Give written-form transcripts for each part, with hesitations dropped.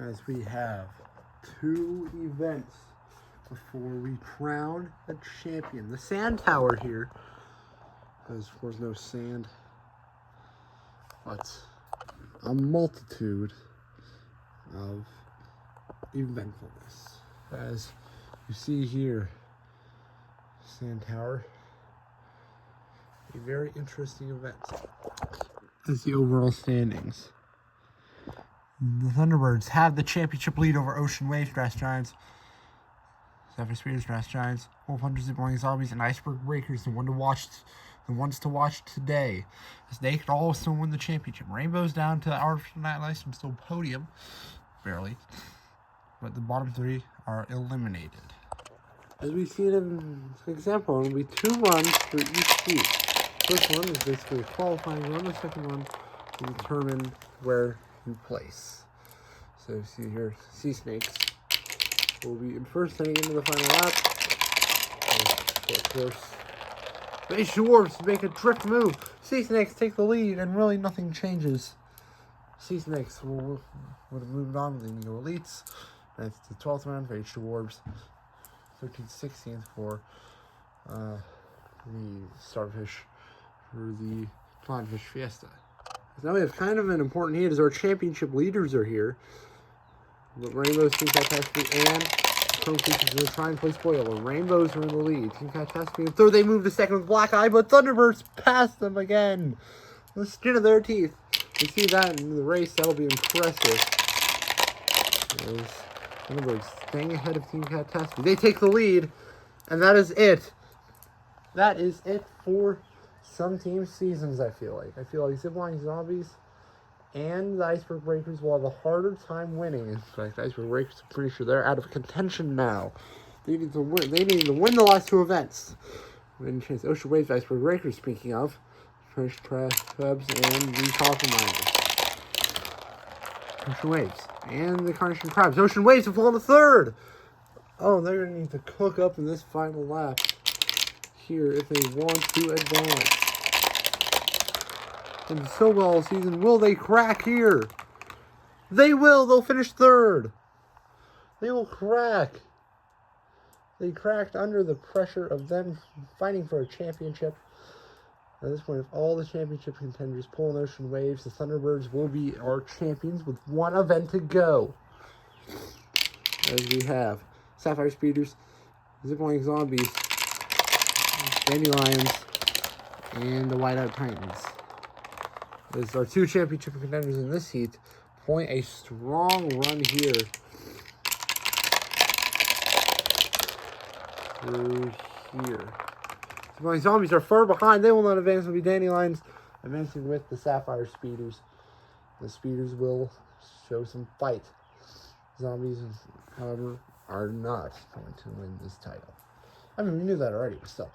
as we have 2 events before we crown a champion. The sand tower here, because of course no sand, but a multitude of eventfulness. As you see here, sand tower, a very interesting event. As the overall standings, the Thunderbirds have the championship lead over Ocean Waves, Grass Giants, Sapphire Speeders, Grass Giants, Wolf Hunters, Zipline Zombies, and Iceberg Breakers. The ones to watch today, as they could also win the championship. Rainbow's down to Artificial Night Lights and still podium, barely, but the bottom 3 are eliminated. As we see it in an example, it'll be 2 runs for each heat. First one is basically a qualifying run. The second one will determine where you place. So you see here, Sea Snakes will be in first heading into the final lap. And of course, Base Dwarfs make a drift move. Sea Snakes take the lead, and really nothing changes. Sea Snakes would have moved on, leading the Elites. That's the 12th round for H Dwarves. 13th, 16th for the Starfish for the Clownfish Fiesta. Now we have kind of an important heat as our championship leaders are here. But Rainbows, Team Catastrophe, and Chrome Creatures will try and play spoiler. Rainbows are in the lead. Team Catastrophe in third. They move to second with Black Eye, but Thunderbirds pass them again. The skin of their teeth. You see that in the race. That'll be impressive. Thunderbirds staying ahead of Team Catastrophe. They take the lead, and that is it. That is it for some team seasons, I feel like. I feel like Zipline Zombies and the Iceberg Breakers will have a harder time winning. In fact, Iceberg Breakers, I'm pretty sure they're out of contention now. They need to win. They need to win the last 2 events. Win chance. Ocean Waves, Iceberg Breakers, speaking of. French Trash Cubs and the Coffin Miners. Ocean Waves and the Carnation Crabs. Ocean Waves have fallen to 3rd. Oh, they're going to need to cook up in this final lap here if they want to advance. And so well all season, will they crack here? They will. They'll finish 3rd. They will crack. They cracked under the pressure of them fighting for a championship. At this point, if all the championship contenders pull in Ocean Waves, the Thunderbirds will be our champions with 1 event to go. As we have Sapphire Speeders, Zipline Zombies, Dandelions, and the Whiteout Titans. As our 2 championship contenders in this heat point a strong run here through here. Zipline Zombies are far behind. They will not advance. It will be Dandelions advancing with the Sapphire Speeders. The Speeders will show some fight. Zombies, however, are not going to win this title. I mean, we knew that already, but still.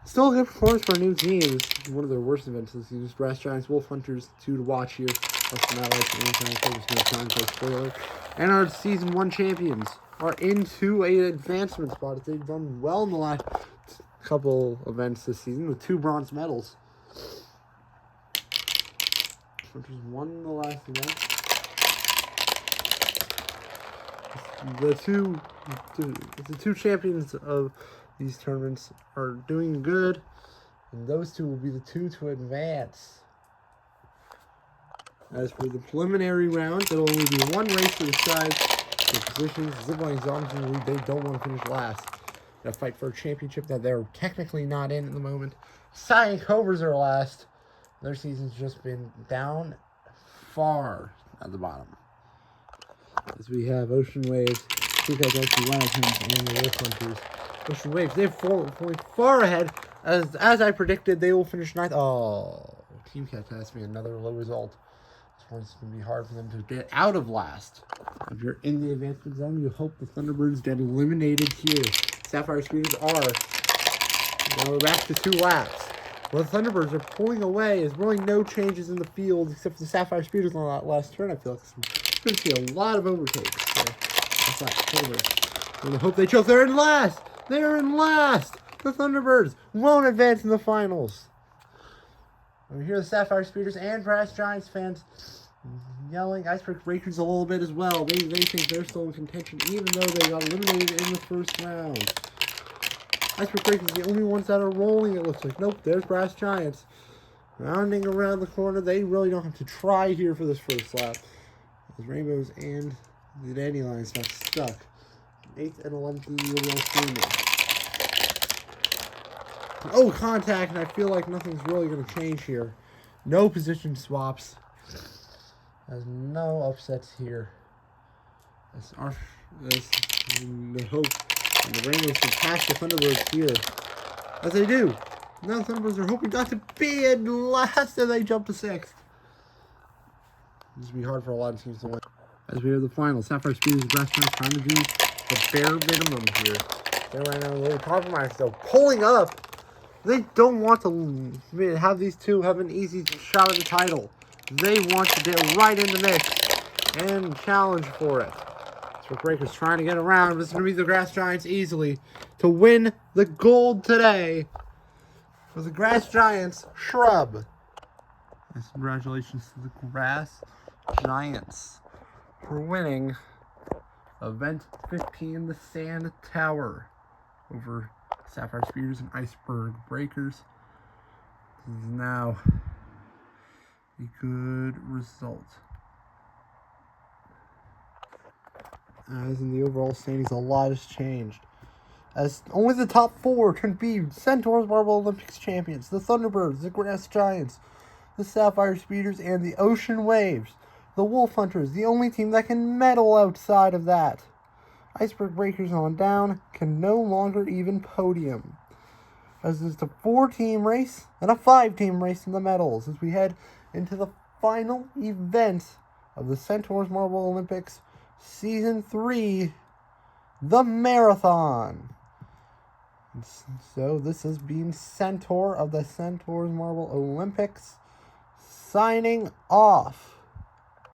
Still a good performance for a new team. It's one of their worst events this season. Grass Giants, Wolf Hunters, 2 to watch here. And our Season 1 champions are into an advancement spot. They've done well in the last couple events this season with 2 bronze medals. Hunters won the last event. The two champions of these tournaments are doing good, and those 2 will be the 2 to advance. As for the preliminary round, there will only be 1 race to decide the positions. Zipline Zombies in the lead, they don't want to finish last. They'll fight for a championship that they're technically not in at the moment. Cyan Cobras are last. Their season's just been down far at the bottom. As we have Ocean Waves, and the Wolf Hunters. Ocean Waves, they've fallen far ahead. As I predicted, they will finish 9th. Oh, Team Catastrophe, another low result. This one's going to be hard for them to get out of last. If you're in the advancement zone, you hope the Thunderbirds get eliminated here. Sapphire Speeders are. Now we're back to 2 laps. Well, the Thunderbirds are pulling away. There's really no changes in the field except for the Sapphire Speeders on that last turn. I feel like we're going to see a lot of overtakes. So that's not Thunderbirds. And I hope they choke. They're in last. They're in last. The Thunderbirds won't advance in the finals. Over here, the Sapphire Speeders and Grass Giants fans yelling. Iceberg Breakers a little bit as well. They think they're still in contention, even though they got eliminated in the first round. Iceberg Breakers the only ones that are rolling, it looks like. Nope, there's Brass Giants. Rounding around the corner. They really don't have to try here for this first lap. As Rainbows and the Dandelions got stuck. 8th and 11th in the overall standings. Oh, contact, and I feel like nothing's really going to change here. No position swaps. There's no upsets here. There's the hope and the Rainbows can pass the Thunderbirds here. As they do. Now the Thunderbirds are hoping not to be in last, and they jump to 6th. This will be hard for a lot of teams to win. As we have the final, Sapphire Speeders and Brass Giants trying to do the bare minimum here. They're right now a little compromised though. Pulling up. They don't want to have these two have an easy shot at the title. They want to get right in the mix and challenge for it. So Breakers trying to get around. This is going to be the Grass Giants easily to win the gold today for the Grass Giants Shrub. And congratulations to the Grass Giants for winning Event 15, the Sand Tower, over Sapphire Speeders and Iceberg Breakers. This is now a good result. As in the overall standings, a lot has changed. As only the top 4 can be Centaurs Marble Olympics champions, the Thunderbirds, the Grass Giants, the Sapphire Speeders, and the Ocean Waves. The Wolf Hunters, the only team that can medal outside of that. Iceberg Breakers on down can no longer even podium. As it's a 4-team race and a 5-team race in the medals as we head into the final event of the Centaurs Marble Olympics Season 3, the Marathon. And so this has been Centaur of the Centaurs Marble Olympics signing off.